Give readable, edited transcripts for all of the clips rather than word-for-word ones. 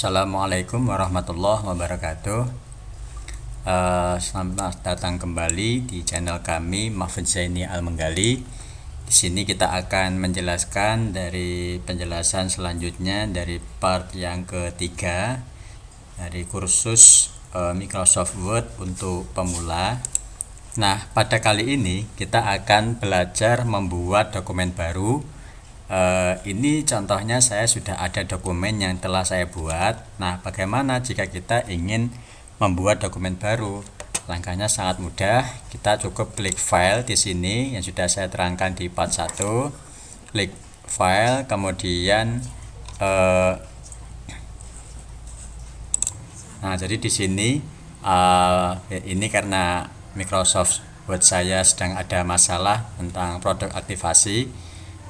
Assalamualaikum warahmatullahi wabarakatuh. Selamat datang kembali di channel kami Mahfudz Zaini Al-Menggali. Di sini kita akan menjelaskan dari penjelasan selanjutnya dari part yang ketiga dari kursus Microsoft Word untuk pemula. Nah, pada kali ini kita akan belajar membuat dokumen baru. Ini contohnya saya sudah ada dokumen yang telah saya buat. Nah, bagaimana jika kita ingin membuat dokumen baru? Langkahnya sangat mudah. Kita cukup klik file di sini yang sudah saya terangkan di part 1. Klik file, kemudian nah, jadi di sini ini karena Microsoft Word saya sedang ada masalah tentang produk aktivasi.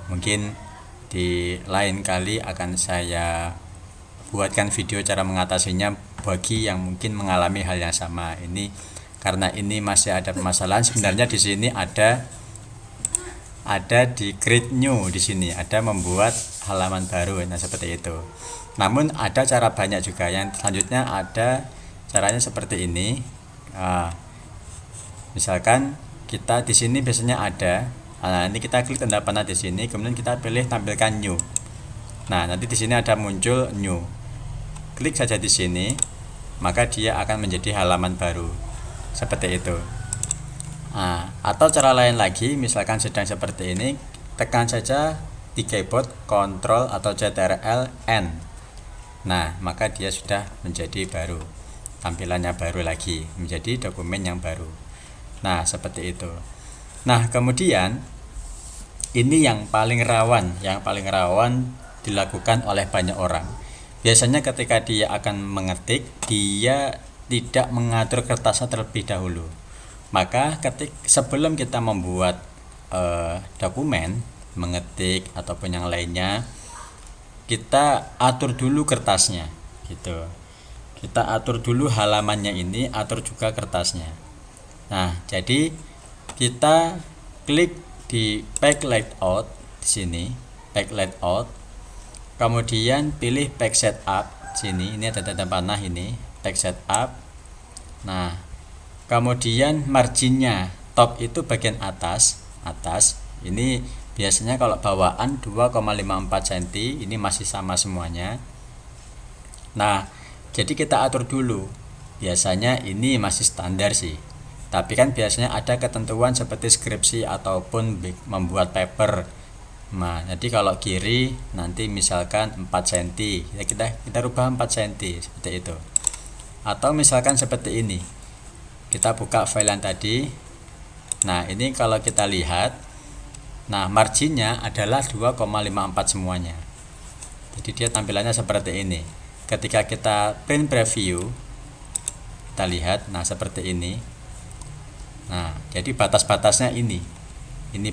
Mungkin di lain kali akan saya buatkan video cara mengatasinya bagi yang mungkin mengalami hal yang sama. Ini karena ini masih ada permasalahan. Sebenarnya di sini ada di create new, di sini ada membuat halaman baru. Nah, seperti itu. Namun ada cara banyak juga. Yang selanjutnya ada caranya seperti ini. Misalkan kita di sini biasanya ada. Nah, ini kita klik tanda panah di sini, kemudian kita pilih tampilkan new. Nah, nanti di sini ada muncul new. Klik saja di sini, maka dia akan menjadi halaman baru. Seperti itu. Nah, atau cara lain lagi, misalkan sedang seperti ini, tekan saja di keyboard Ctrl atau Ctrl N. Nah, maka dia sudah menjadi baru. Tampilannya baru lagi, menjadi dokumen yang baru. Nah, seperti itu. Nah, kemudian ini yang paling rawan dilakukan oleh banyak orang. Biasanya ketika dia akan mengetik, dia tidak mengatur kertasnya terlebih dahulu. Maka sebelum kita membuat dokumen, mengetik ataupun yang lainnya, kita atur dulu kertasnya, gitu. Kita atur dulu halamannya ini, atur juga kertasnya. Nah, jadi kita klik di Page Layout di sini, Page Layout. Kemudian pilih Page Setup sini, ini ada tanda panah ini, Page Setup. Nah, kemudian marginnya top itu bagian atas. Ini biasanya kalau bawaan 2,54 cm, ini masih sama semuanya. Nah, jadi kita atur dulu. Biasanya ini masih standar sih. Tapi kan biasanya ada ketentuan seperti skripsi ataupun membuat paper. Nah, jadi kalau kiri nanti misalkan 4 cm, ya kita rubah 4 cm seperti itu. Atau misalkan seperti ini. Kita buka file yang tadi. Nah, ini kalau kita lihat, nah marginnya adalah 2,54 semuanya. Jadi dia tampilannya seperti ini. Ketika kita print preview, kita lihat, nah seperti ini. Nah, jadi batas-batasnya ini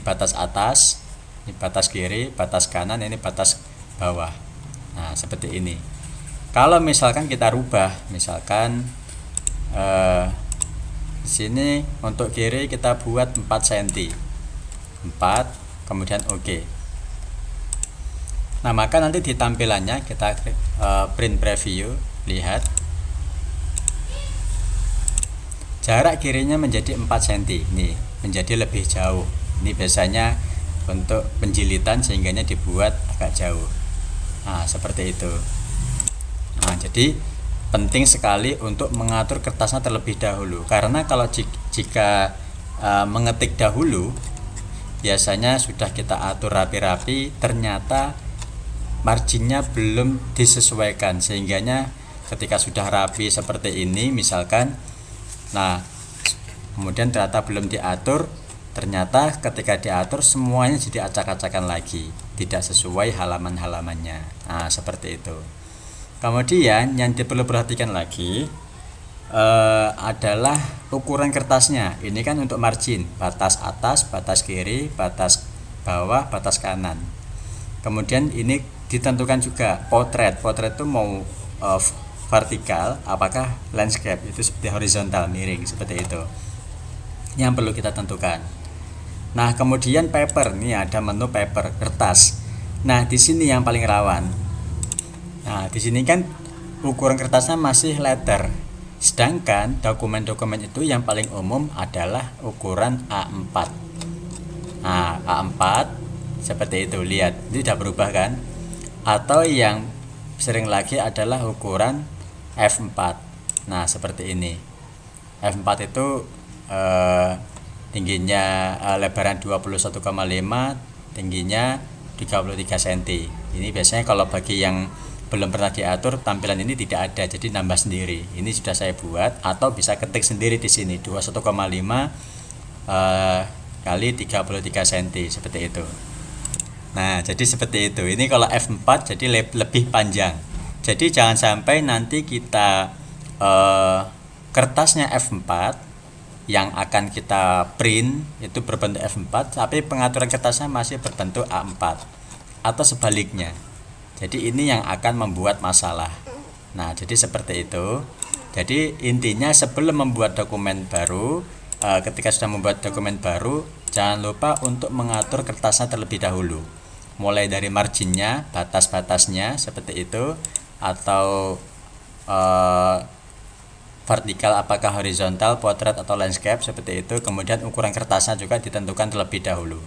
batas atas, ini batas kiri, batas kanan, ini batas bawah. Nah, seperti ini. Kalau misalkan kita rubah, misalkan di sini untuk kiri kita buat 4 cm, 4, kemudian OK. Nah, maka nanti di tampilannya kita print preview, lihat. Jarak kirinya menjadi 4 cm, ini menjadi lebih jauh. Ini biasanya untuk penjilitan sehingganya dibuat agak jauh. Nah, seperti itu. Nah, jadi penting sekali untuk mengatur kertasnya terlebih dahulu. Karena kalau jika mengetik dahulu, biasanya sudah kita atur rapi-rapi, ternyata marginnya belum disesuaikan. Sehingganya ketika sudah rapi seperti ini, misalkan, nah, kemudian ternyata belum diatur, ternyata ketika diatur semuanya jadi acak-acakan lagi, tidak sesuai halaman-halamannya. Nah, seperti itu. Kemudian yang perlu perhatikan lagi adalah ukuran kertasnya. Ini kan untuk margin, batas atas, batas kiri, batas bawah, batas kanan. Kemudian ini ditentukan juga potret itu mau vertikal, apakah landscape, itu seperti horizontal, miring, seperti itu yang perlu kita tentukan. Nah, kemudian paper, ini ada menu paper, kertas. Nah, di sini yang paling rawan. Nah, di sini kan ukuran kertasnya masih letter. Sedangkan dokumen-dokumen itu yang paling umum adalah ukuran A4. Nah, A4 seperti itu, lihat, ini sudah berubah kan? Atau yang sering lagi adalah ukuran F4. Nah, seperti ini. F4 itu tingginya lebaran 21,5, tingginya 33 cm. Ini biasanya kalau bagi yang belum pernah diatur tampilan ini tidak ada, jadi nambah sendiri. Ini sudah saya buat, atau bisa ketik sendiri di sini 21,5 kali 33 cm seperti itu. Nah, jadi seperti itu. Ini kalau F4 jadi lebih panjang. Jadi jangan sampai nanti kita kertasnya F4 yang akan kita print itu berbentuk F4, tapi pengaturan kertasnya masih berbentuk A4 atau sebaliknya. Jadi ini yang akan membuat masalah. Nah, jadi seperti itu. Jadi intinya sebelum membuat dokumen baru, ketika sudah membuat dokumen baru, jangan lupa untuk mengatur kertasnya terlebih dahulu. Mulai dari marginnya, batas-batasnya seperti itu, atau vertikal apakah horizontal, potret atau landscape seperti itu. Kemudian ukuran kertasnya juga ditentukan terlebih dahulu.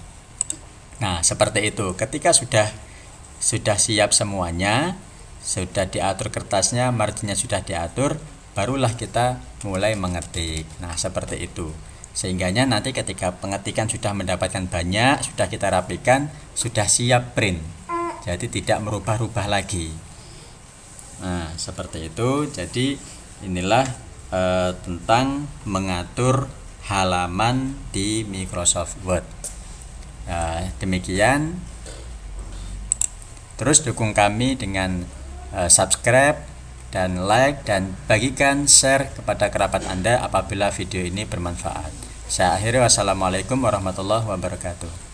Nah, seperti itu. Ketika sudah siap semuanya, sudah diatur kertasnya, marginnya sudah diatur, barulah kita mulai mengetik. Nah, seperti itu. Sehingganya nanti ketika pengetikan sudah mendapatkan banyak, sudah kita rapikan, sudah siap print. Jadi tidak merubah-rubah lagi. Nah, seperti itu. Jadi inilah tentang mengatur halaman di Microsoft Word. Demikian. Terus dukung kami dengan subscribe dan like, dan bagikan, share kepada kerabat Anda apabila video ini bermanfaat. Saya akhiri, wassalamualaikum warahmatullahi wabarakatuh.